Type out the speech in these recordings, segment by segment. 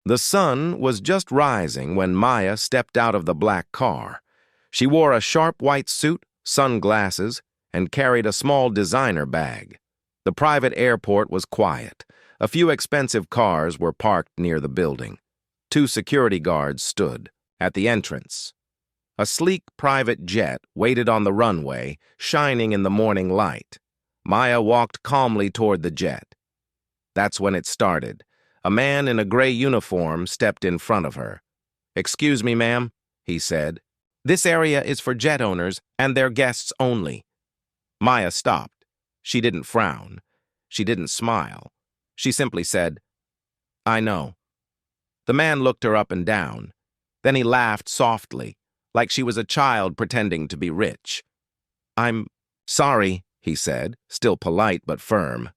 The sun was just rising when Maya stepped out of the black car. She wore a sharp white suit, sunglasses, and carried a small designer bag. The private airport was quiet. A few expensive cars were parked near the building. 2 security guards stood at the entrance. A sleek private jet waited on the runway, shining in the morning light. Maya walked calmly toward the jet. That's when it started. A man in a gray uniform stepped in front of her. "Excuse me, ma'am," he said. "This area is for jet owners and their guests only." Maya stopped. She didn't frown. She didn't smile. She simply said, "I know." The man looked her up and down. Then he laughed softly, like she was a child pretending to be rich. "I'm sorry," he said, still polite but firm.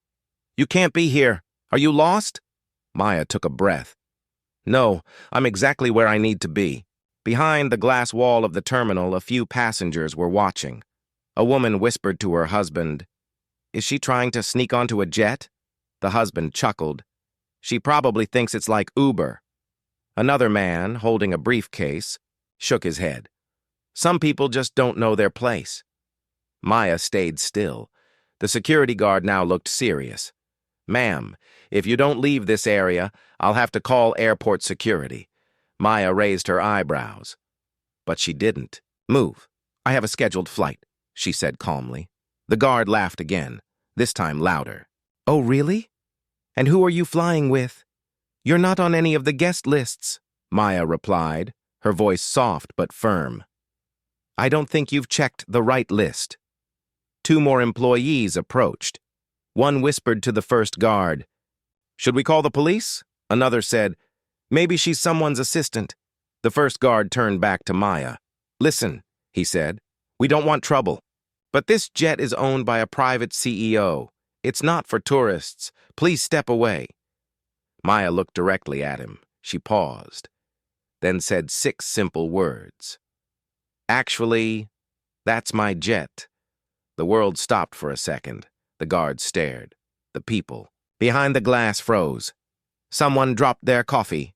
"You can't be here. Are you lost?" Maya took a breath. "No, I'm exactly where I need to be." Behind the glass wall of the terminal, a few passengers were watching. A woman whispered to her husband, "Is she trying to sneak onto a jet?" The husband chuckled. "She probably thinks it's like Uber." Another man, holding a briefcase, shook his head. "Some people just don't know their place." Maya stayed still. The security guard now looked serious. "Ma'am, if you don't leave this area, I'll have to call airport security." Maya raised her eyebrows. But she didn't. "Move. I have a scheduled flight," she said calmly. The guard laughed again, this time louder. "Oh, really? And who are you flying with?" "You're not on any of the guest lists," Maya replied, her voice soft but firm. "I don't think you've checked the right list." 2 more employees approached. One whispered to the first guard, "Should we call the police?" Another said, "Maybe she's someone's assistant." The first guard turned back to Maya. "Listen," he said, "we don't want trouble. But this jet is owned by a private CEO. It's not for tourists. Please step away." Maya looked directly at him. She paused, then said 6 simple words. "Actually, that's my jet." The world stopped for a second. The guard stared. The people behind the glass froze. Someone dropped their coffee.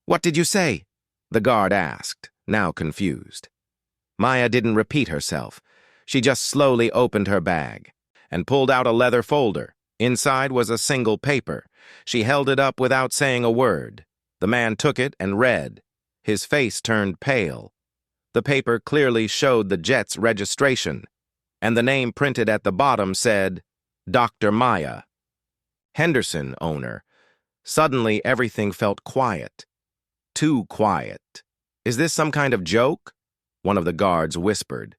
"What did you say?" the guard asked, now confused. Maya didn't repeat herself. She just slowly opened her bag and pulled out a leather folder. Inside was a single paper. She held it up without saying a word. The man took it and read. His face turned pale. The paper clearly showed the jet's registration, and the name printed at the bottom said, Dr. Maya, Henderson owner. Suddenly, everything felt quiet. Too quiet. "Is this some kind of joke?" one of the guards whispered.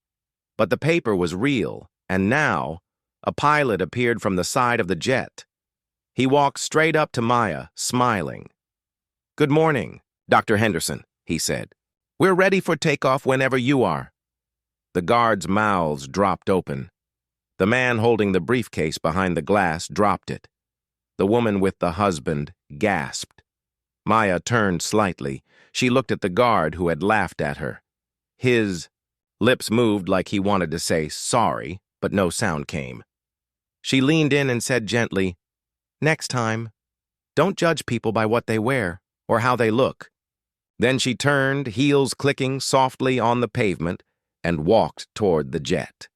But the paper was real, and now, a pilot appeared from the side of the jet. He walked straight up to Maya, smiling. "Good morning, Dr. Henderson," he said. "We're ready for takeoff whenever you are." The guards' mouths dropped open. The man holding the briefcase behind the glass dropped it. The woman with the husband gasped. Maya turned slightly. She looked at the guard who had laughed at her. His lips moved like he wanted to say sorry, but no sound came. She leaned in and said gently, "Next time, don't judge people by what they wear or how they look." Then she turned, heels clicking softly on the pavement, and walked toward the jet.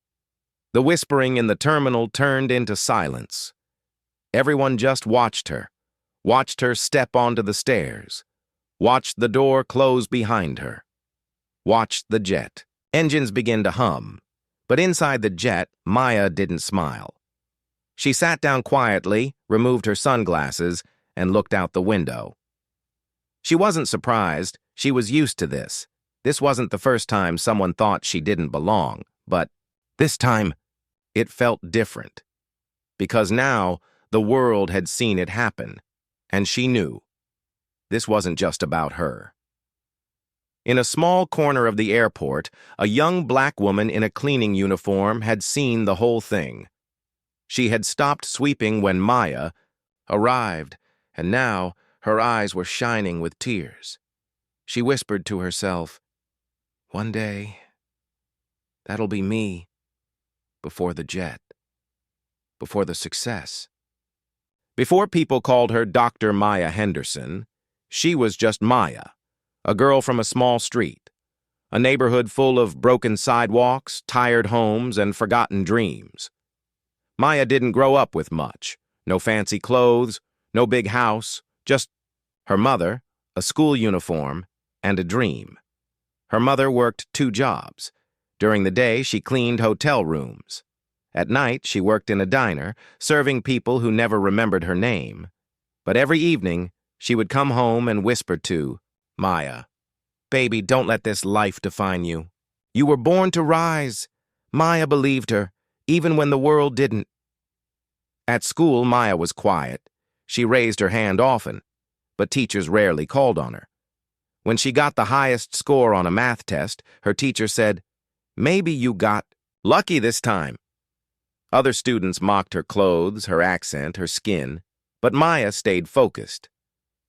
The whispering in the terminal turned into silence. Everyone just watched her step onto the stairs, watched the door close behind her, watched the jet. Engines began to hum, but inside the jet, Maya didn't smile. She sat down quietly, removed her sunglasses, and looked out the window. She wasn't surprised. She was used to this. This wasn't the first time someone thought she didn't belong, but this time, it felt different. Because now, the world had seen it happen, and she knew. This wasn't just about her. In a small corner of the airport, a young black woman in a cleaning uniform had seen the whole thing. She had stopped sweeping when Maya arrived, and now her eyes were shining with tears. She whispered to herself, "One day, that'll be me, before the jet, before the success." Before people called her Dr. Maya Henderson, She was just Maya, a girl from a small street, a neighborhood full of broken sidewalks, tired homes, and forgotten dreams. Maya didn't grow up with much. No fancy clothes, no big house, just her mother, a school uniform, and a dream. Her mother worked 2 jobs. During the day, she cleaned hotel rooms. At night, she worked in a diner, serving people who never remembered her name. But every evening, she would come home and whisper to Maya, "Baby, don't let this life define you. You were born to rise." Maya believed her, even when the world didn't. At school, Maya was quiet. She raised her hand often, but teachers rarely called on her. When she got the highest score on a math test, her teacher said, "Maybe you got lucky this time." Other students mocked her clothes, her accent, her skin, but Maya stayed focused.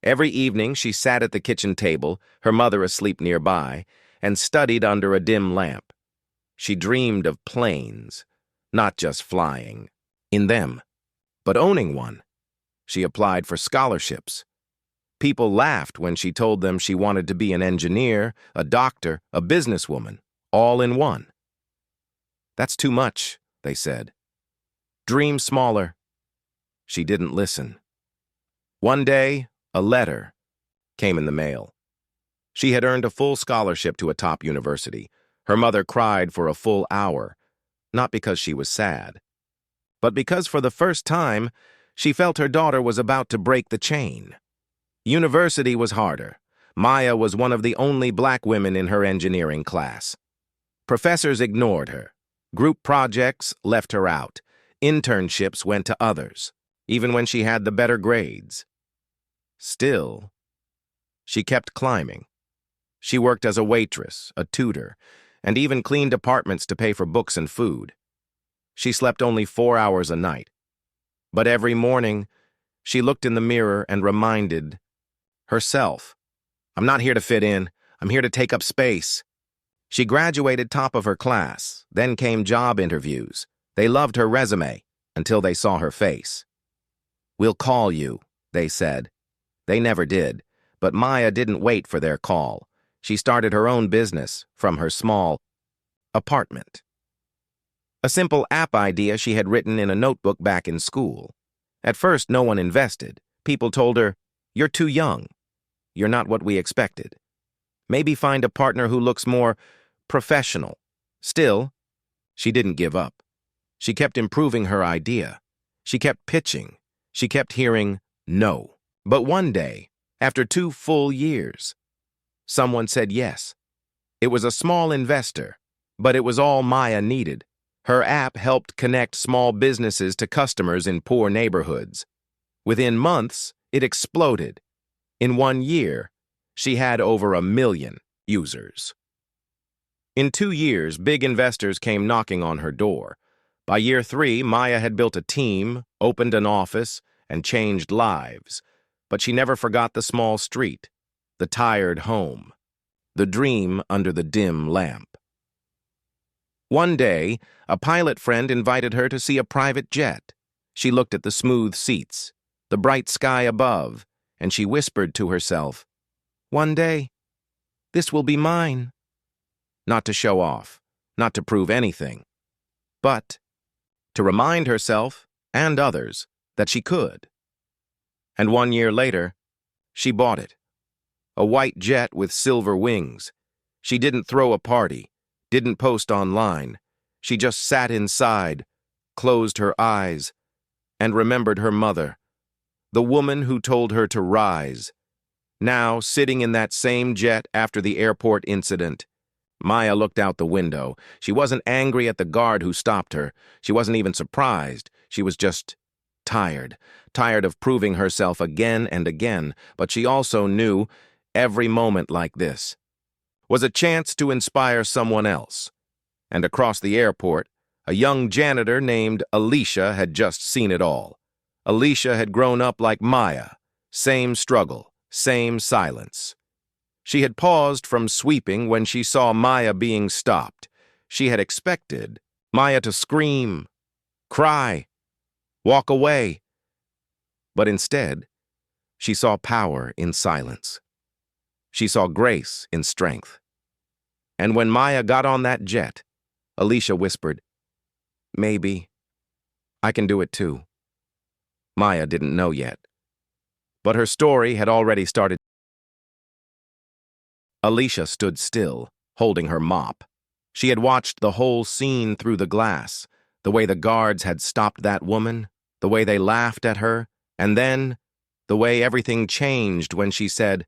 Every evening, she sat at the kitchen table, her mother asleep nearby, and studied under a dim lamp. She dreamed of planes, not just flying in them, but owning one. She applied for scholarships. People laughed when she told them she wanted to be an engineer, a doctor, a businesswoman, all in one. "That's too much," they said. "Dream smaller." She didn't listen. One day, a letter came in the mail. She had earned a full scholarship to a top university. Her mother cried for a full hour, not because she was sad, but because for the first time, she felt her daughter was about to break the chain. University was harder. Maya was one of the only black women in her engineering class. Professors ignored her. Group projects left her out. Internships went to others, even when she had the better grades. Still, she kept climbing. She worked as a waitress, a tutor, and even cleaned apartments to pay for books and food. She slept only 4 hours a night. But every morning, she looked in the mirror and reminded herself, "I'm not here to fit in. I'm here to take up space." She graduated top of her class. Then came job interviews. They loved her resume until they saw her face. "We'll call you," they said. They never did, but Maya didn't wait for their call. She started her own business from her small apartment. A simple app idea she had written in a notebook back in school. At first, no one invested. People told her, "You're too young. You're not what we expected. Maybe find a partner who looks more professional." Still, she didn't give up. She kept improving her idea. She kept pitching. She kept hearing no. But one day, after 2 full years, someone said yes. It was a small investor, but it was all Maya needed. Her app helped connect small businesses to customers in poor neighborhoods. Within months, it exploded. In 1 year, she had over 1 million users. In 2 years, big investors came knocking on her door. By year 3, Maya had built a team, opened an office, and changed lives. But she never forgot the small street, the tired home, the dream under the dim lamp. One day, a pilot friend invited her to see a private jet. She looked at the smooth seats, the bright sky above, and she whispered to herself, "One day, this will be mine." Not to show off, not to prove anything, but to remind herself and others that she could. And 1 year later, she bought it. A white jet with silver wings. She didn't throw a party, didn't post online. She just sat inside, closed her eyes, and remembered her mother, the woman who told her to rise. Now, sitting in that same jet after the airport incident, Maya looked out the window. She wasn't angry at the guard who stopped her. She wasn't even surprised. She was just tired of proving herself again and again. But she also knew every moment like this was a chance to inspire someone else. And across the airport, a young janitor named Alicia had just seen it all. Alicia had grown up like Maya. Same struggle, same silence. She had paused from sweeping when she saw Maya being stopped. She had expected Maya to scream, cry, walk away. But instead, She saw power in silence. She saw grace in strength. And when Maya got on that jet, Alicia whispered, "Maybe I can do it too." Maya didn't know yet, but her story had already started. Alicia stood still, holding her mop. She had watched the whole scene through the glass, the way the guards had stopped that woman, the way they laughed at her, and then the way everything changed when she said,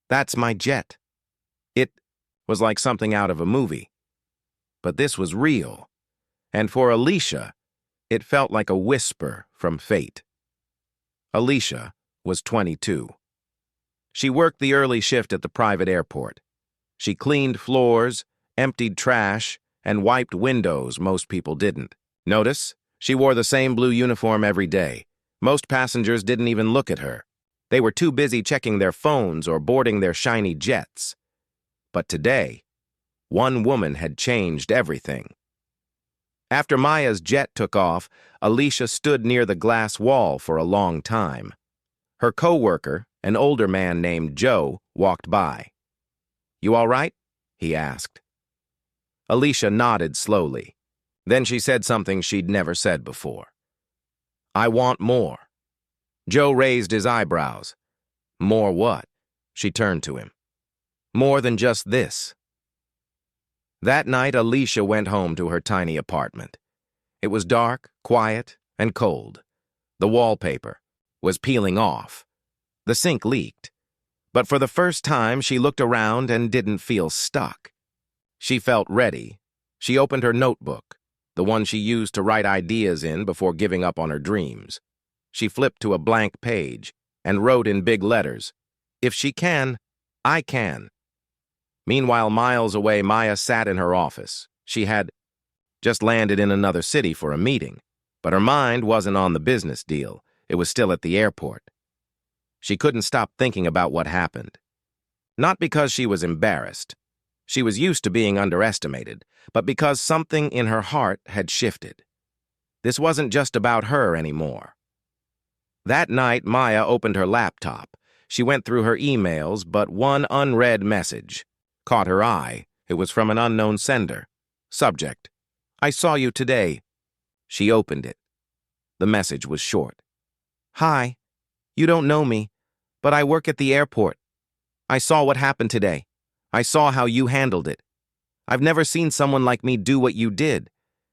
"That's my jet." It was like something out of a movie. But this was real, and for Alicia, it felt like a whisper from fate. Alicia was 22. She worked the early shift at the private airport. She cleaned floors, emptied trash, and wiped windows most people didn't. Notice, she wore the same blue uniform every day. Most passengers didn't even look at her. They were too busy checking their phones or boarding their shiny jets. But today, one woman had changed everything. After Maya's jet took off, Alicia stood near the glass wall for a long time. Her co-worker, an older man named Joe, walked by. "You all right?" he asked. Alicia nodded slowly. Then she said something she'd never said before. "I want more." Joe raised his eyebrows. "More what?" She turned to him. "More than just this." That night, Alicia went home to her tiny apartment. It was dark, quiet, and cold. The wallpaper was peeling off. The sink leaked. But for the first time, she looked around and didn't feel stuck. She felt ready. She opened her notebook, the one she used to write ideas in before giving up on her dreams. She flipped to a blank page and wrote in big letters, "If she can, I can." Meanwhile, miles away, Maya sat in her office. She had just landed in another city for a meeting, but her mind wasn't on the business deal. It was still at the airport. She couldn't stop thinking about what happened. Not because she was embarrassed. She was used to being underestimated, but because something in her heart had shifted. This wasn't just about her anymore. That night, Maya opened her laptop. She went through her emails, but one unread message caught her eye. It was from an unknown sender. Subject: "I saw you today." She opened it. The message was short. "Hi, you don't know me, but I work at the airport. I saw what happened today. I saw how you handled it. I've never seen someone like me do what you did.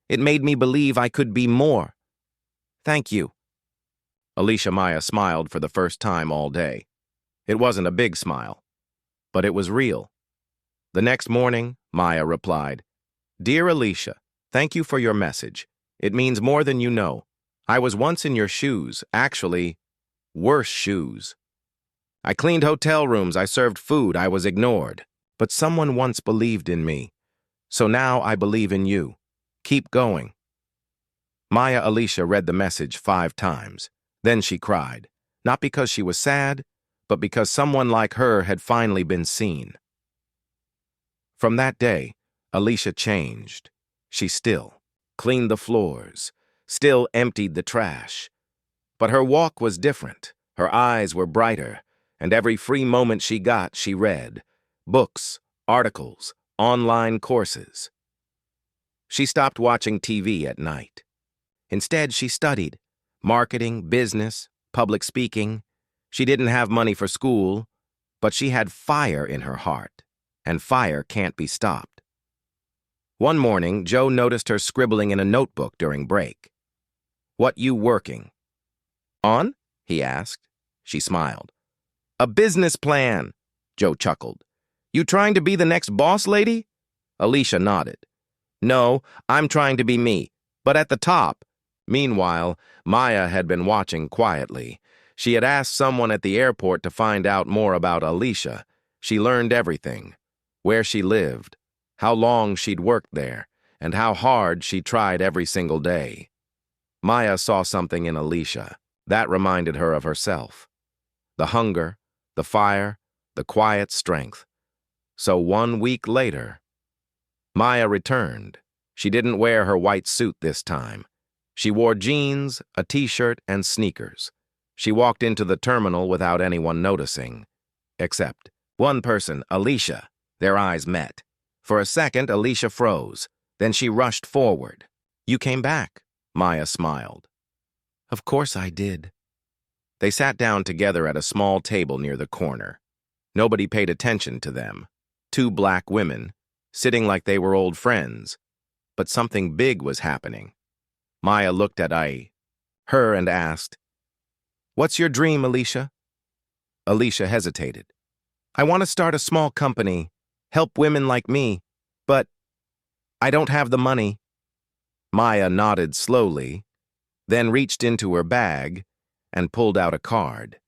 It made me believe I could be more. Thank you." Alicia Maya smiled for the first time all day. It wasn't a big smile, but it was real. The next morning, Maya replied, "Dear Alicia, thank you for your message. It means more than you know. I was once in your shoes, actually, worse shoes. I cleaned hotel rooms, I served food, I was ignored. But someone once believed in me. So now I believe in you. Keep going." Maya Alicia read the message 5 times. Then she cried, not because she was sad, but because someone like her had finally been seen. From that day, Alicia changed. She still cleaned the floors, still emptied the trash. But her walk was different. Her eyes were brighter, and every free moment she got, she read. Books, articles, online courses. She stopped watching TV at night. Instead, she studied marketing, business, public speaking. She didn't have money for school, but she had fire in her heart, and fire can't be stopped. One morning, Joe noticed her scribbling in a notebook during break. "What you working on?" he asked. She smiled. "A business plan," Joe chuckled. "You trying to be the next boss lady?" Alicia nodded. "No, I'm trying to be me, but at the top." Meanwhile, Maya had been watching quietly. She had asked someone at the airport to find out more about Alicia. She learned everything: where she lived, how long she'd worked there, and how hard she tried every single day. Maya saw something in Alicia that reminded her of herself. The hunger, the fire, the quiet strength. So 1 week later, Maya returned. She didn't wear her white suit this time. She wore jeans, a t-shirt, and sneakers. She walked into the terminal without anyone noticing. Except one person, Alicia. Their eyes met. For a second, Alicia froze. Then she rushed forward. "You came back," Maya smiled. "Of course I did." They sat down together at a small table near the corner. Nobody paid attention to them. Two black women, sitting like they were old friends. But something big was happening. Maya looked at her and asked, "What's your dream, Alicia?" Alicia hesitated. "I want to start a small company, help women like me, but I don't have the money." Maya nodded slowly, then reached into her bag and pulled out a card.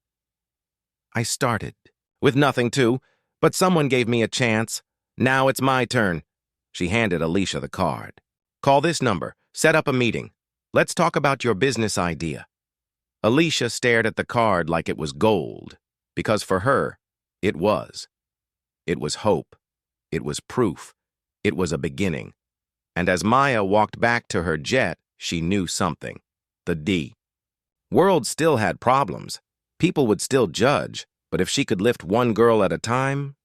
"I started with nothing too, but someone gave me a chance. Now it's my turn." She handed Alicia the card. "Call this number. Set up a meeting. Let's talk about your business idea." Alicia stared at the card like it was gold, because for her, it was. It was hope. It was proof. It was a beginning. And as Maya walked back to her jet, she knew something. The D. World still had problems. People would still judge, but if she could lift one girl at a time,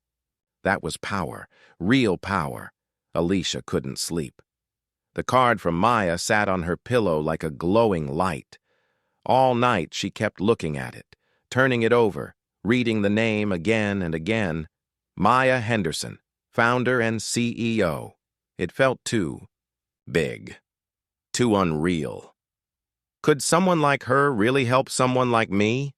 that was power, real power. Alicia couldn't sleep. The card from Maya sat on her pillow like a glowing light. All night she kept looking at it, turning it over, reading the name again and again. Maya Henderson, founder and CEO. It felt too big, too unreal. Could someone like her really help someone like me?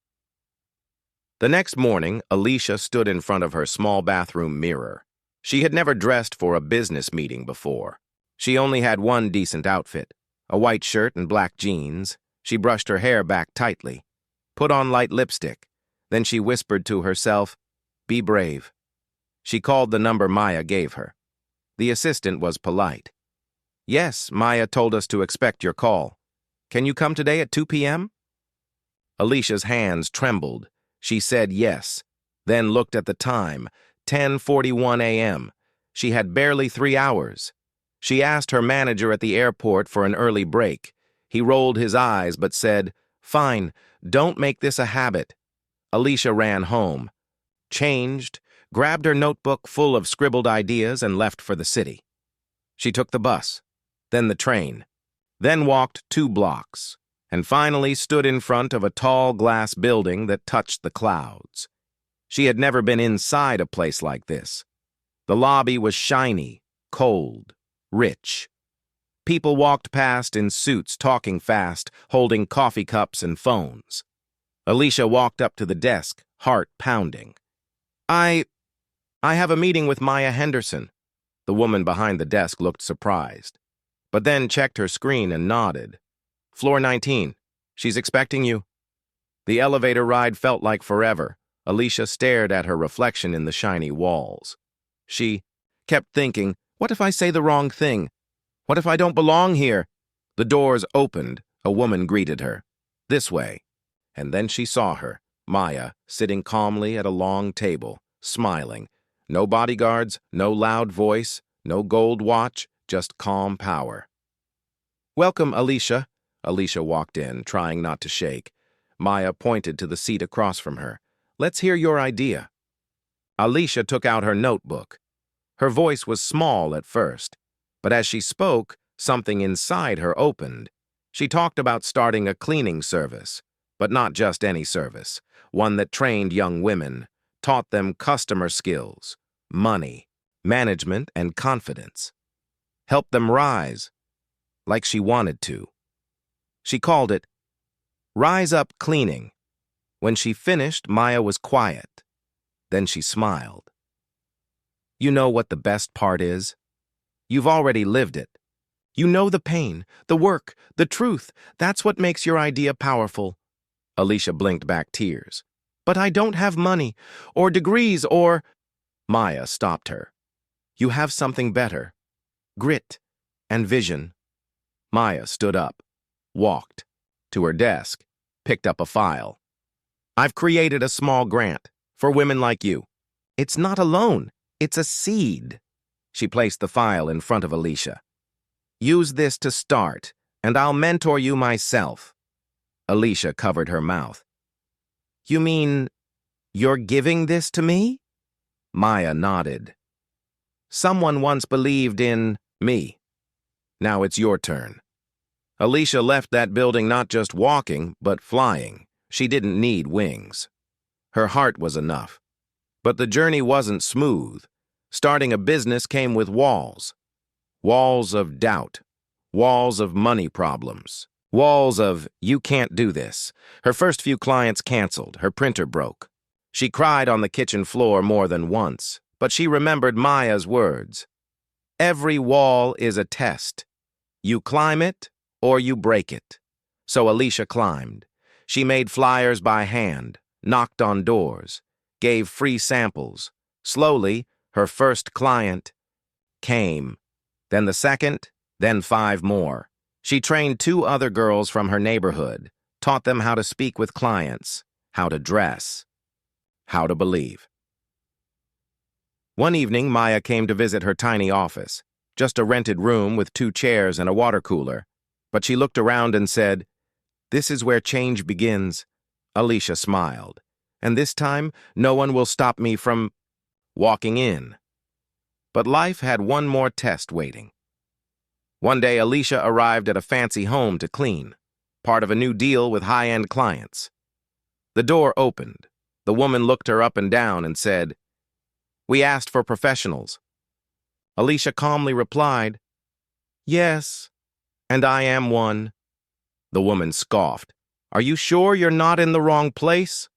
The next morning, Alicia stood in front of her small bathroom mirror. She had never dressed for a business meeting before. She only had one decent outfit, a white shirt and black jeans. She brushed her hair back tightly, put on light lipstick. Then she whispered to herself, "Be brave." She called the number Maya gave her. The assistant was polite. "Yes, Maya told us to expect your call. Can you come today at 2 p.m.? Alicia's hands trembled. She said yes, then looked at the time, 10:41 a.m. She had barely 3 hours. She asked her manager at the airport for an early break. He rolled his eyes but said, "Fine, don't make this a habit." Alicia ran home, changed, grabbed her notebook full of scribbled ideas and left for the city. She took the bus, then the train, then walked 2 blocks, and finally stood in front of a tall glass building that touched the clouds. She had never been inside a place like this. The lobby was shiny, cold, rich. People walked past in suits, talking fast, holding coffee cups and phones. Alicia walked up to the desk, heart pounding. I have a meeting with Maya Henderson." The woman behind the desk looked surprised, but then checked her screen and nodded. "Floor 19. She's expecting you." The elevator ride felt like forever. Alicia stared at her reflection in the shiny walls. She kept thinking, what if I say the wrong thing? What if I don't belong here? The doors opened. A woman greeted her. "This way." And then she saw her, Maya, sitting calmly at a long table, smiling. No bodyguards, no loud voice, no gold watch, just calm power. "Welcome, Alicia." Alicia walked in, trying not to shake. Maya pointed to the seat across from her. "Let's hear your idea." Alicia took out her notebook. Her voice was small at first, but as she spoke, something inside her opened. She talked about starting a cleaning service, but not just any service, one that trained young women, taught them customer skills, money, management, and confidence. Helped them rise, like she wanted to. She called it Rise Up Cleaning. When she finished, Maya was quiet. Then she smiled. "You know what the best part is? You've already lived it. You know the pain, the work, the truth. That's what makes your idea powerful." Alicia blinked back tears. "But I don't have money, or degrees, or—" Maya stopped her. "You have something better. Grit and vision." Maya stood up, walked to her desk, picked up a file. "I've created a small grant for women like you. It's not a loan, it's a seed." She placed the file in front of Alicia. "Use this to start, and I'll mentor you myself." Alicia covered her mouth. You mean you're giving this to me? Maya nodded. Someone once believed in me. Now it's your turn. Alicia left that building not just walking, but flying. She didn't need wings. Her heart was enough. But the journey wasn't smooth. Starting a business came with walls. Walls of doubt. Walls of money problems. Walls of, you can't do this. Her first few clients canceled. Her printer broke. She cried on the kitchen floor more than once, but she remembered Maya's words. Every wall is a test. You climb it or you break it. So Alicia climbed. She made flyers by hand, knocked on doors, gave free samples. Slowly, her first client came. Then the second, then 5 more. She trained 2 other girls from her neighborhood, taught them how to speak with clients, how to dress, how to believe. One evening, Maya came to visit her tiny office, just a rented room with 2 chairs and a water cooler. But she looked around and said, "This is where change begins." Alicia smiled. "And this time, no one will stop me from walking in." But life had one more test waiting. One day, Alicia arrived at a fancy home to clean, part of a new deal with high-end clients. The door opened. The woman looked her up and down and said, "We asked for professionals." Alicia calmly replied, "Yes, and I am one." The woman scoffed. "Are you sure you're not in the wrong place?"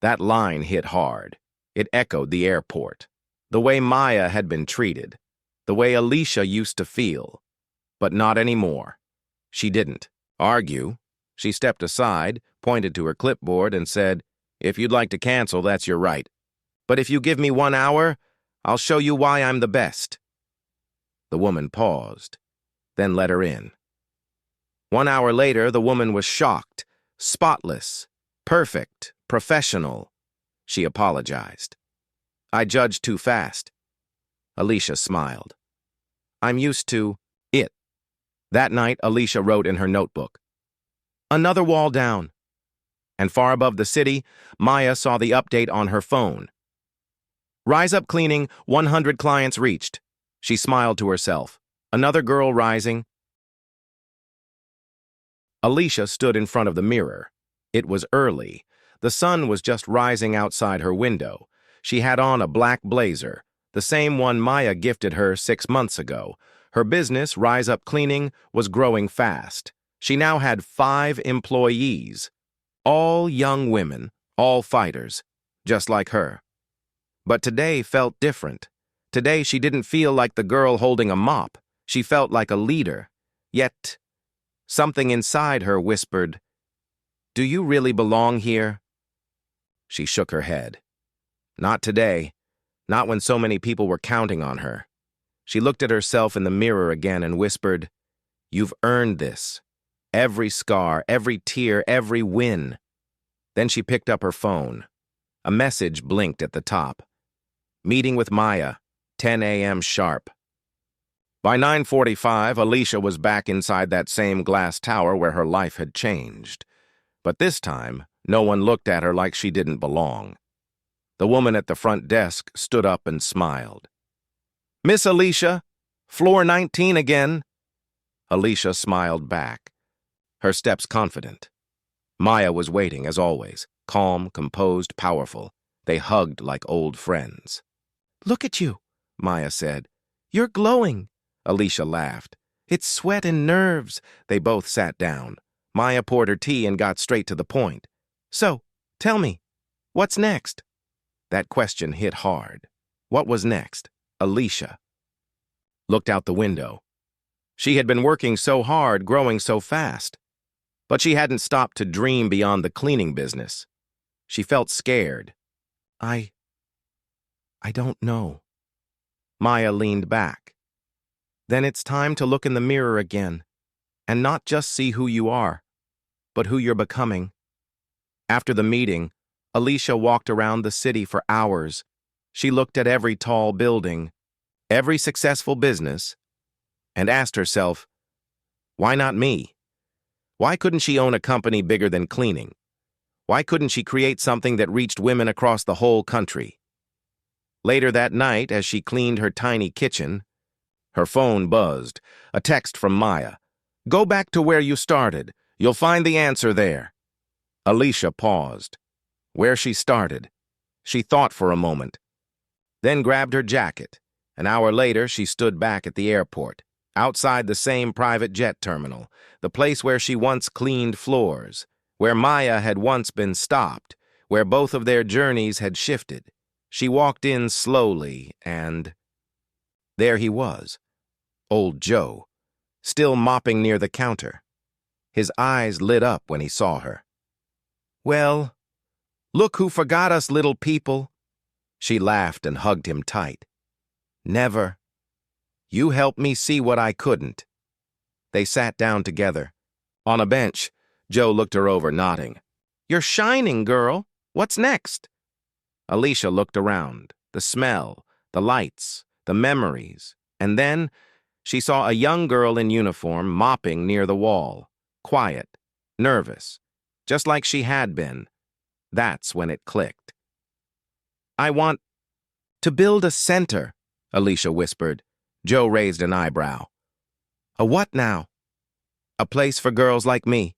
That line hit hard. It echoed the airport. The way Maya had been treated. The way Alicia used to feel. But not anymore. She didn't argue. She stepped aside, pointed to her clipboard, and said, "If you'd like to cancel, that's your right. But if you give me 1 hour, I'll show you why I'm the best." The woman paused, then let her in. 1 hour later, the woman was shocked, spotless, perfect, professional. She apologized. "I judged too fast." Alicia smiled. "I'm used to it." That night, Alicia wrote in her notebook, "Another wall down." And far above the city, Maya saw the update on her phone. "Rise Up Cleaning, 100 clients reached." She smiled to herself. Another girl rising. Alicia stood in front of the mirror. It was early. The sun was just rising outside her window. She had on a black blazer, the same one Maya gifted her 6 months ago. Her business, Rise Up Cleaning, was growing fast. She now had 5 employees, all young women, all fighters, just like her. But today felt different. Today she didn't feel like the girl holding a mop. She felt like a leader. Yet, something inside her whispered, "Do you really belong here?" She shook her head. Not today. Not when so many people were counting on her. She looked at herself in the mirror again and whispered, "You've earned this. Every scar, every tear, every win." Then she picked up her phone. A message blinked at the top. "Meeting with Maya, 10 a.m. sharp." By 9:45, Alicia was back inside that same glass tower where her life had changed. But this time, no one looked at her like she didn't belong. The woman at the front desk stood up and smiled. "Miss Alicia, floor 19 again." Alicia smiled back, her steps confident. Maya was waiting, as always, calm, composed, powerful. They hugged like old friends. "Look at you," Maya said. "You're glowing." Alicia laughed. "It's sweat and nerves." They both sat down. Maya poured her tea and got straight to the point. "So, tell me, what's next?" That question hit hard. What was next? Alicia looked out the window. She had been working so hard, growing so fast. But she hadn't stopped to dream beyond the cleaning business. She felt scared. I don't know." Maya leaned back. "Then it's time to look in the mirror again, and not just see who you are, but who you're becoming." After the meeting, Alicia walked around the city for hours. She looked at every tall building, every successful business, and asked herself, why not me? Why couldn't she own a company bigger than cleaning? Why couldn't she create something that reached women across the whole country? Later that night, as she cleaned her tiny kitchen, her phone buzzed. A text from Maya. "Go back to where you started. You'll find the answer there." Alicia paused. Where she started. She thought for a moment, then grabbed her jacket. An hour later, she stood back at the airport, outside the same private jet terminal, the place where she once cleaned floors, where Maya had once been stopped, where both of their journeys had shifted. She walked in slowly, and there he was, old Joe, still mopping near the counter. His eyes lit up when he saw her. "Well, look who forgot us, little people." She laughed and hugged him tight. "Never. You helped me see what I couldn't." They sat down together. On a bench, Joe looked her over, nodding. "You're shining, girl. What's next?" Alicia looked around. The smell, the lights, the memories. And then she saw a young girl in uniform mopping near the wall. Quiet, nervous, just like she had been. That's when it clicked. "I want to build a center," Alicia whispered. Joe raised an eyebrow. "A what now?" "A place for girls like me.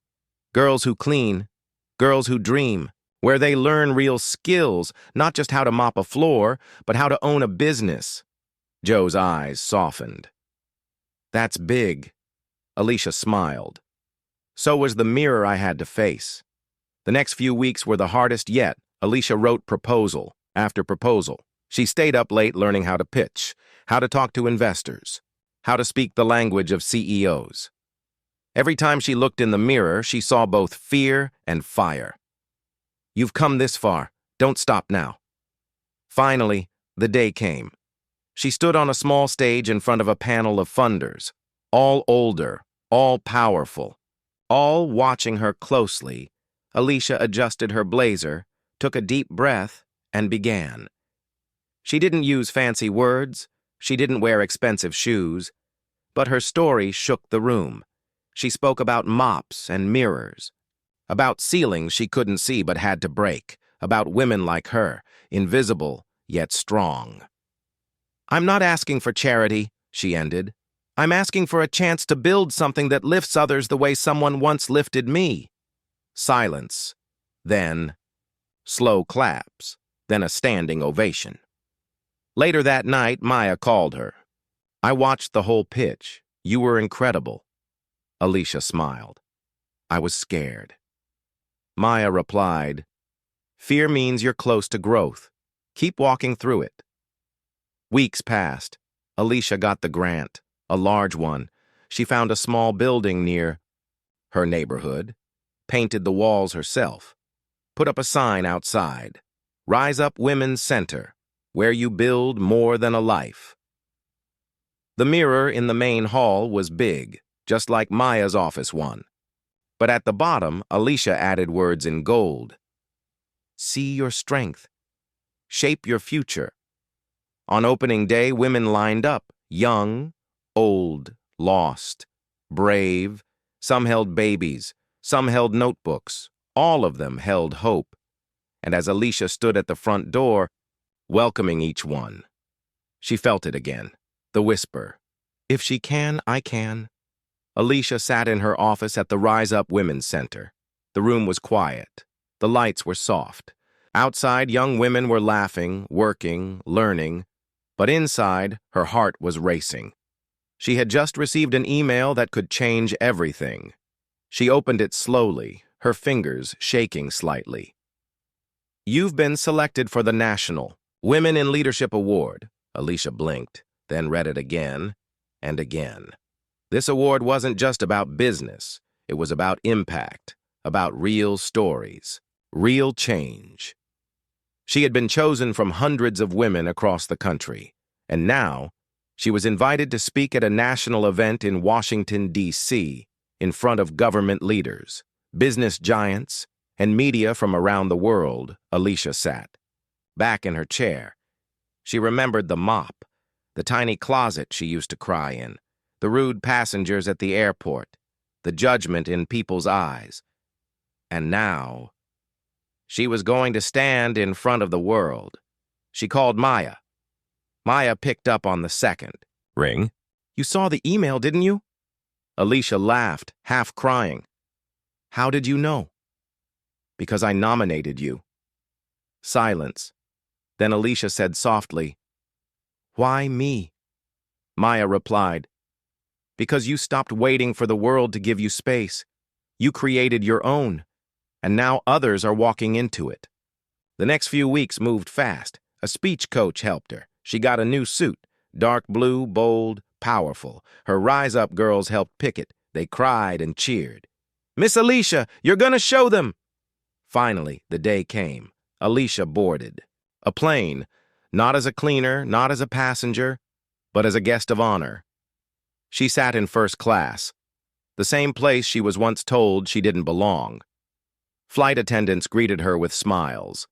Girls who clean. Girls who dream. Where they learn real skills, not just how to mop a floor, but how to own a business." Joe's eyes softened. "That's big." Alicia smiled. "So was the mirror I had to face." The next few weeks were the hardest yet. Alicia wrote proposal after proposal. She stayed up late learning how to pitch, how to talk to investors, how to speak the language of CEOs. Every time she looked in the mirror, she saw both fear and fire. "You've come this far. Don't stop now." Finally, the day came. She stood on a small stage in front of a panel of funders, all older, all powerful, all watching her closely. Alicia adjusted her blazer, took a deep breath, and began. She didn't use fancy words, she didn't wear expensive shoes, but her story shook the room. She spoke about mops and mirrors, about ceilings she couldn't see but had to break, about women like her, invisible yet strong. "I'm not asking for charity," she ended. "I'm asking for a chance to build something that lifts others the way someone once lifted me." Silence, then slow claps, then a standing ovation. Later that night, Maya called her. "I watched the whole pitch. You were incredible." Alicia smiled. "I was scared." Maya replied, "Fear means you're close to growth. Keep walking through it." Weeks passed. Alicia got the grant, a large one. She found a small building near her neighborhood, painted the walls herself, put up a sign outside, "Rise Up Women's Center, where you build more than a life." The mirror in the main hall was big, just like Maya's office one. But at the bottom, Alicia added words in gold. "See your strength. Shape your future." On opening day, women lined up, young, old, lost, brave. Some held babies, some held notebooks. All of them held hope. And as Alicia stood at the front door, welcoming each one, she felt it again, the whisper, "If she can, I can." Alicia sat in her office at the Rise Up Women's Center. The room was quiet. The lights were soft. Outside, young women were laughing, working, learning. But inside, her heart was racing. She had just received an email that could change everything. She opened it slowly, her fingers shaking slightly. "You've been selected for the National Women in Leadership Award." Alicia blinked, then read it again and again. This award wasn't just about business. It was about impact, about real stories, real change. She had been chosen from hundreds of women across the country, and now she was invited to speak at a national event in Washington, D.C., in front of government leaders, business giants, and media from around the world. Alicia sat, back in her chair. She remembered the mop, the tiny closet she used to cry in, the rude passengers at the airport, the judgment in people's eyes. And now, She was going to stand in front of the world. She called Maya. Maya picked up on the second ring. You saw the email, didn't you? Alicia laughed, half crying. How did you know? Because I nominated you. Silence. Then Alicia said softly, Why me? Maya replied, Because you stopped waiting for the world to give you space. You created your own, and now others are walking into it. The next few weeks moved fast. A speech coach helped her. She got a new suit, dark blue, bold, powerful. Her Rise Up girls helped pick it. They cried and cheered. Miss Alicia, you're gonna show them! Finally, the day came. Alicia boarded. A plane, not as a cleaner, not as a passenger, but as a guest of honor. She sat in first class, the same place she was once told she didn't belong. Flight attendants greeted her with smiles.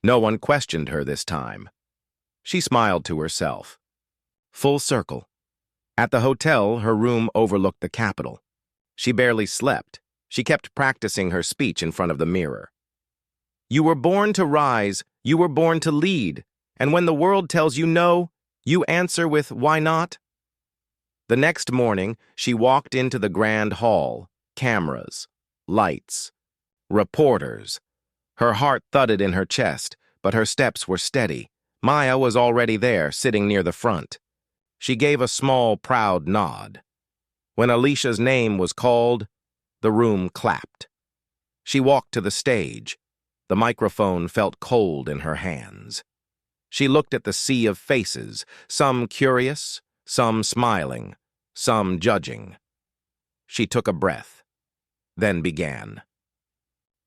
No one questioned her this time. She smiled to herself. Full circle. At the hotel, her room overlooked the Capitol. She barely slept. She kept practicing her speech in front of the mirror. You were born to rise, you were born to lead, and when the world tells you no, you answer with why not? The next morning, she walked into the grand hall. Cameras, lights, reporters. Her heart thudded in her chest, but her steps were steady. Maya was already there, sitting near the front. She gave a small, proud nod. When Alicia's name was called, the room clapped. She walked to the stage. The microphone felt cold in her hands. She looked at the sea of faces, some curious, some smiling, some judging. She took a breath, then began.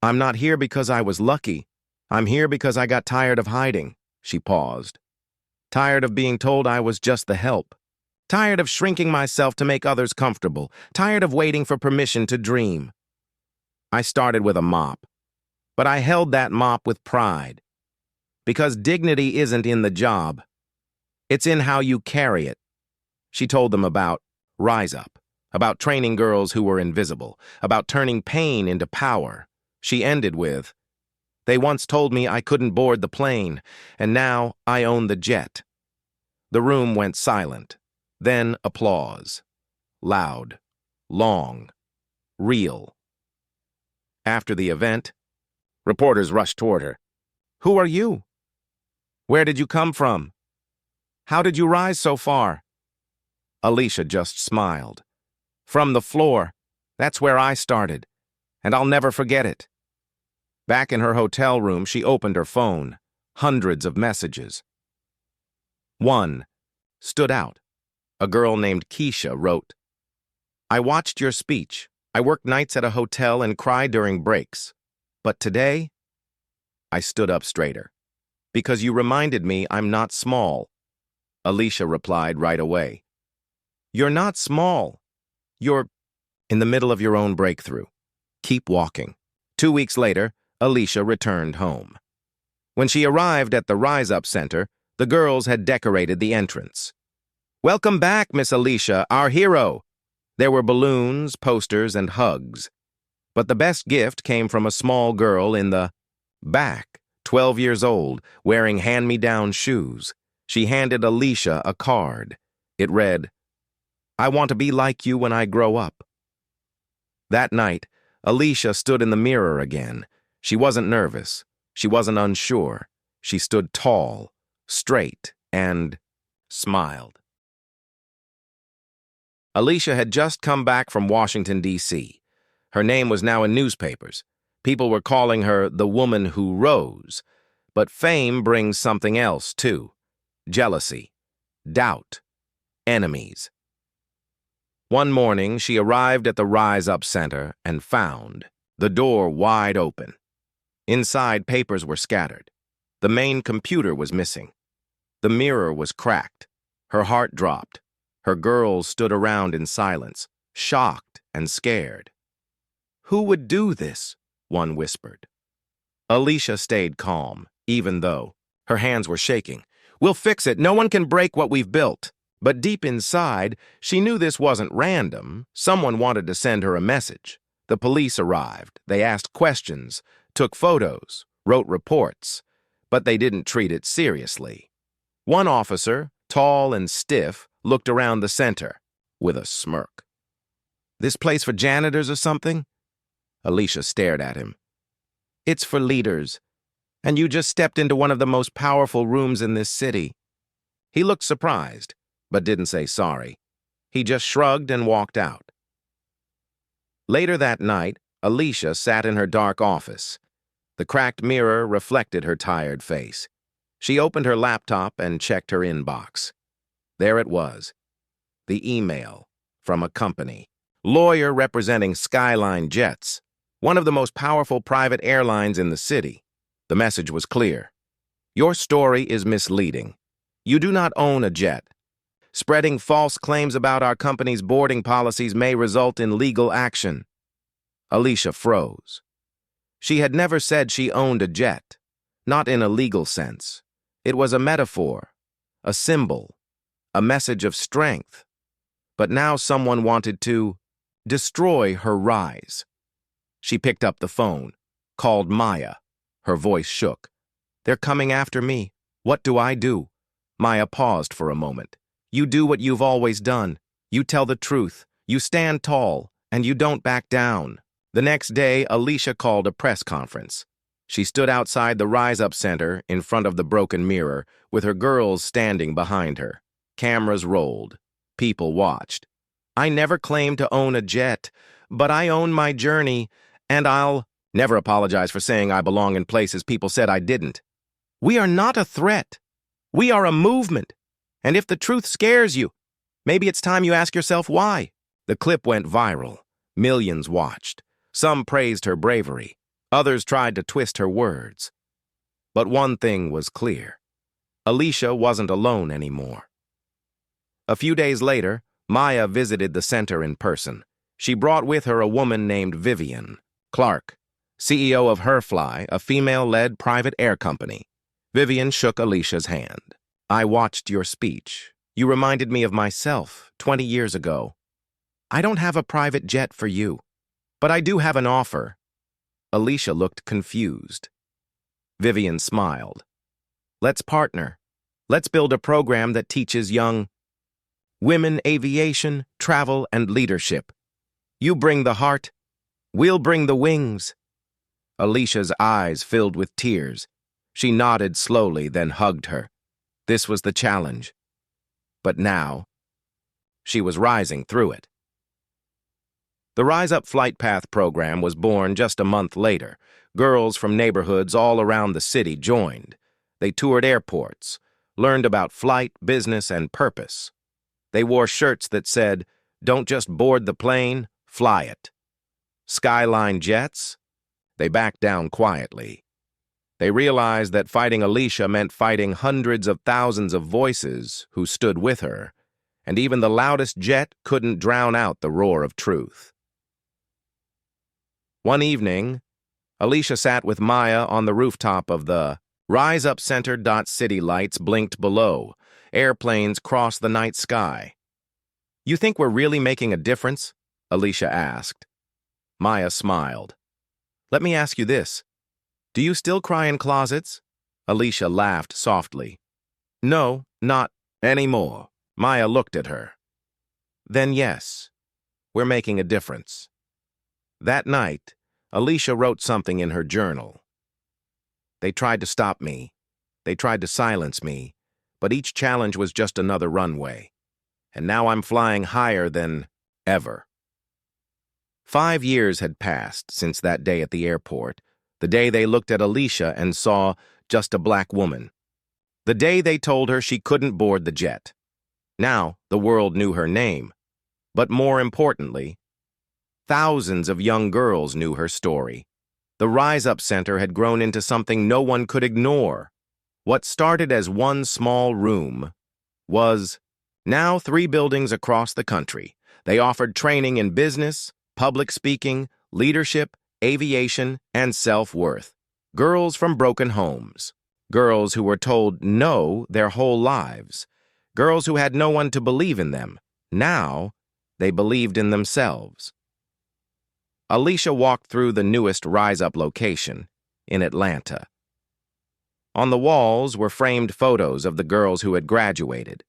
I'm not here because I was lucky. I'm here because I got tired of hiding. She paused. Tired of being told I was just the help. Tired of shrinking myself to make others comfortable. Tired of waiting for permission to dream. I started with a mop, but I held that mop with pride. Because dignity isn't in the job. It's in how you carry it. She told them about Rise Up, about training girls who were invisible, about turning pain into power. She ended with, They once told me I couldn't board the plane, and now I own the jet. The room went silent. Then applause. Loud, long, real. After the event, reporters rushed toward her. Who are you? Where did you come from? How did you rise so far? Alicia just smiled. From the floor. That's where I started, and I'll never forget it. Back in her hotel room, she opened her phone. Hundreds of messages. One stood out. A girl named Keisha wrote, I watched your speech. I worked nights at a hotel and cried during breaks. But today, I stood up straighter. Because you reminded me I'm not small. Alicia replied right away. You're not small. You're in the middle of your own breakthrough. Keep walking. 2 weeks later, Alicia returned home. When she arrived at the Rise Up Center, the girls had decorated the entrance. Welcome back, Miss Alicia, our hero. There were balloons, posters, and hugs. But the best gift came from a small girl in the back, 12 years old, wearing hand-me-down shoes. She handed Alicia a card. It read, I want to be like you when I grow up. That night, Alicia stood in the mirror again. She wasn't nervous. She wasn't unsure. She stood tall, straight, and smiled. Alicia had just come back from Washington, D.C. Her name was now in newspapers. People were calling her the woman who rose. But fame brings something else, too. Jealousy, doubt, enemies. One morning, she arrived at the Rise Up Center and found the door wide open. Inside, papers were scattered. The main computer was missing. The mirror was cracked. Her heart dropped. Her girls stood around in silence, shocked and scared. Who would do this? One whispered. Alicia stayed calm, even though her hands were shaking. We'll fix it. No one can break what we've built. But deep inside, she knew this wasn't random. Someone wanted to send her a message. The police arrived. They asked questions, took photos, wrote reports, but they didn't treat it seriously. One officer, tall and stiff, looked around the center with a smirk. "This place for janitors or something?" Alicia stared at him. "It's for leaders, and you just stepped into one of the most powerful rooms in this city." He looked surprised, but didn't say sorry. He just shrugged and walked out. Later that night, Alicia sat in her dark office. The cracked mirror reflected her tired face. She opened her laptop and checked her inbox. There it was, the email from a company. Lawyer representing Skyline Jets, one of the most powerful private airlines in the city. The message was clear. "Your story is misleading. You do not own a jet. Spreading false claims about our company's boarding policies may result in legal action." Alicia froze. She had never said she owned a jet, not in a legal sense. It was a metaphor, a symbol, a message of strength. But now someone wanted to destroy her rise. She picked up the phone, called Maya. Her voice shook. "They're coming after me. What do I do?" Maya paused for a moment. "You do what you've always done. You tell the truth. You stand tall, and you don't back down." The next day, Alicia called a press conference. She stood outside the Rise Up Center in front of the broken mirror, with her girls standing behind her. Cameras rolled. People watched. "I never claimed to own a jet, but I own my journey, and I'll never apologize for saying I belong in places people said I didn't. We are not a threat. We are a movement. And if the truth scares you, maybe it's time you ask yourself why." The clip went viral. Millions watched. Some praised her bravery. Others tried to twist her words. But one thing was clear. Alicia wasn't alone anymore. A few days later, Maya visited the center in person. She brought with her a woman named Vivian Clark, CEO of Herfly, a female-led private air company. Vivian shook Alicia's hand. "I watched your speech. You reminded me of myself 20 years ago. I don't have a private jet for you, but I do have an offer." Alicia looked confused. Vivian smiled. "Let's partner. Let's build a program that teaches young women aviation, travel, and leadership. You bring the heart. We'll bring the wings." Alicia's eyes filled with tears. She nodded slowly, then hugged her. This was the challenge. But now, she was rising through it. The Rise Up Flight Path program was born just a month later. Girls from neighborhoods all around the city joined. They toured airports, learned about flight, business, and purpose. They wore shirts that said, "Don't just board the plane, fly it." Skyline Jets? They backed down quietly. They realized that fighting Alicia meant fighting hundreds of thousands of voices who stood with her, and even the loudest jet couldn't drown out the roar of truth. One evening, Alicia sat with Maya on the rooftop of the Rise Up Center. City lights blinked below. Airplanes crossed the night sky. "You think we're really making a difference?" Alicia asked. Maya smiled. "Let me ask you this. Do you still cry in closets?" Alicia laughed softly. "No, not anymore." Maya looked at her. "Then yes, we're making a difference." That night, Alicia wrote something in her journal. "They tried to stop me. They tried to silence me, but each challenge was just another runway. And now I'm flying higher than ever." 5 years had passed since that day at the airport, the day they looked at Alicia and saw just a black woman. The day they told her she couldn't board the jet. Now the world knew her name. But more importantly, thousands of young girls knew her story. The Rise Up Center had grown into something no one could ignore. What started as one small room was now 3 buildings across the country. They offered training in business, public speaking, leadership, aviation, and self-worth. Girls from broken homes. Girls who were told no their whole lives. Girls who had no one to believe in them. Now, they believed in themselves. Alicia walked through the newest Rise Up location in Atlanta. On the walls were framed photos of the girls who had graduated.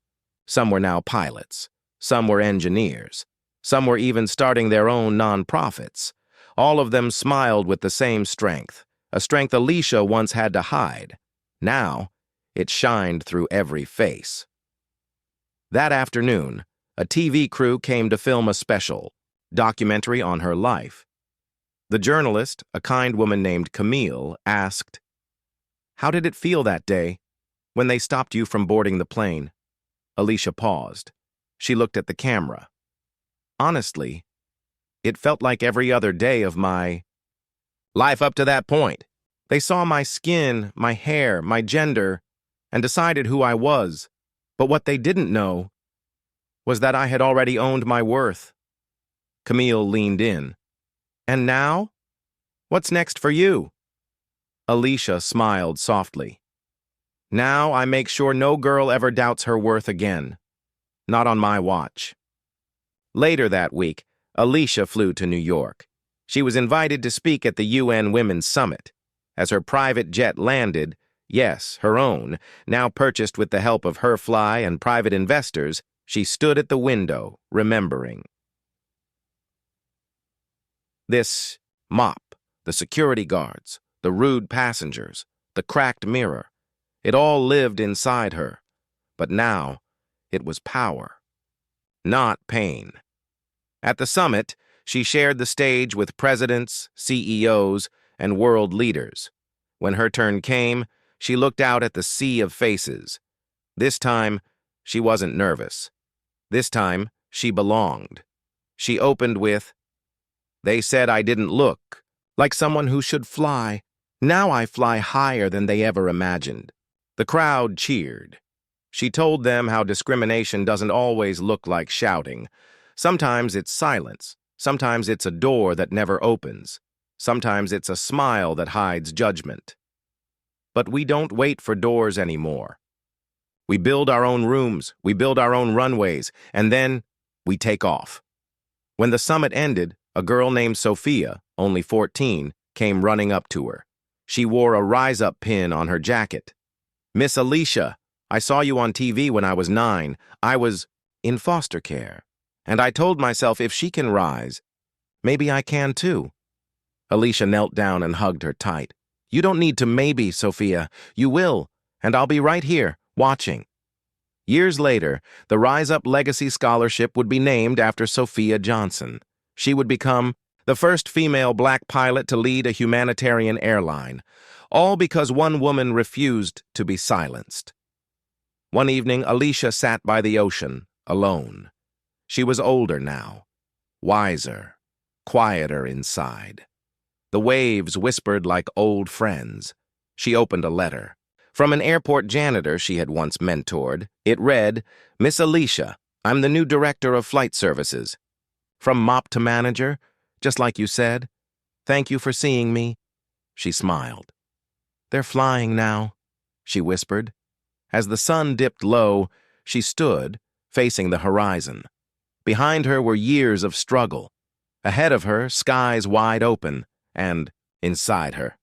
Some were now pilots. Some were engineers. Some were even starting their own nonprofits. All of them smiled with the same strength, a strength Alicia once had to hide. Now, it shined through every face. That afternoon, a TV crew came to film a special documentary on her life. The journalist, a kind woman named Camille, asked, "How did it feel that day, when they stopped you from boarding the plane?" Alicia paused. She looked at the camera. "Honestly, it felt like every other day of my life up to that point. They saw my skin, my hair, my gender, and decided who I was. But what they didn't know was that I had already owned my worth." Camille leaned in. "And now? What's next for you?" Alicia smiled softly. "Now I make sure no girl ever doubts her worth again. Not on my watch." Later that week, Alicia flew to New York. She was invited to speak at the UN Women's Summit. As her private jet landed, yes, her own, now purchased with the help of her fly and private investors, she stood at the window, remembering. This mop, the security guards, the rude passengers, the cracked mirror, it all lived inside her. But now, it was power, not pain. At the summit, she shared the stage with presidents, CEOs, and world leaders. When her turn came, she looked out at the sea of faces. This time, she wasn't nervous. This time, she belonged. She opened with, "They said I didn't look like someone who should fly. Now I fly higher than they ever imagined." The crowd cheered. She told them how discrimination doesn't always look like shouting. Sometimes it's silence. Sometimes it's a door that never opens. Sometimes it's a smile that hides judgment. But we don't wait for doors anymore. We build our own rooms, we build our own runways, and then we take off. When the summit ended, a girl named Sophia, only 14, came running up to her. She wore a Rise Up pin on her jacket. "Miss Alicia, I saw you on TV when I was 9. I was in foster care. And I told myself if she can rise, maybe I can too." Alicia knelt down and hugged her tight. "You don't need to maybe, Sophia. You will, and I'll be right here, watching." Years later, the Rise Up Legacy Scholarship would be named after Sophia Johnson. She would become the first female black pilot to lead a humanitarian airline, all because one woman refused to be silenced. One evening, Alicia sat by the ocean, alone. She was older now, wiser, quieter inside. The waves whispered like old friends. She opened a letter. From an airport janitor she had once mentored, it read, "Miss Alicia, I'm the new director of flight services. From mop to manager, just like you said. Thank you for seeing me." She smiled. "They're flying now," she whispered. As the sun dipped low, she stood, facing the horizon. Behind her were years of struggle. Ahead of her, skies wide open, and inside her,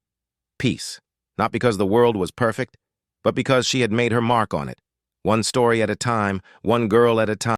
peace. Not because the world was perfect, but because she had made her mark on it. One story at a time, one girl at a time.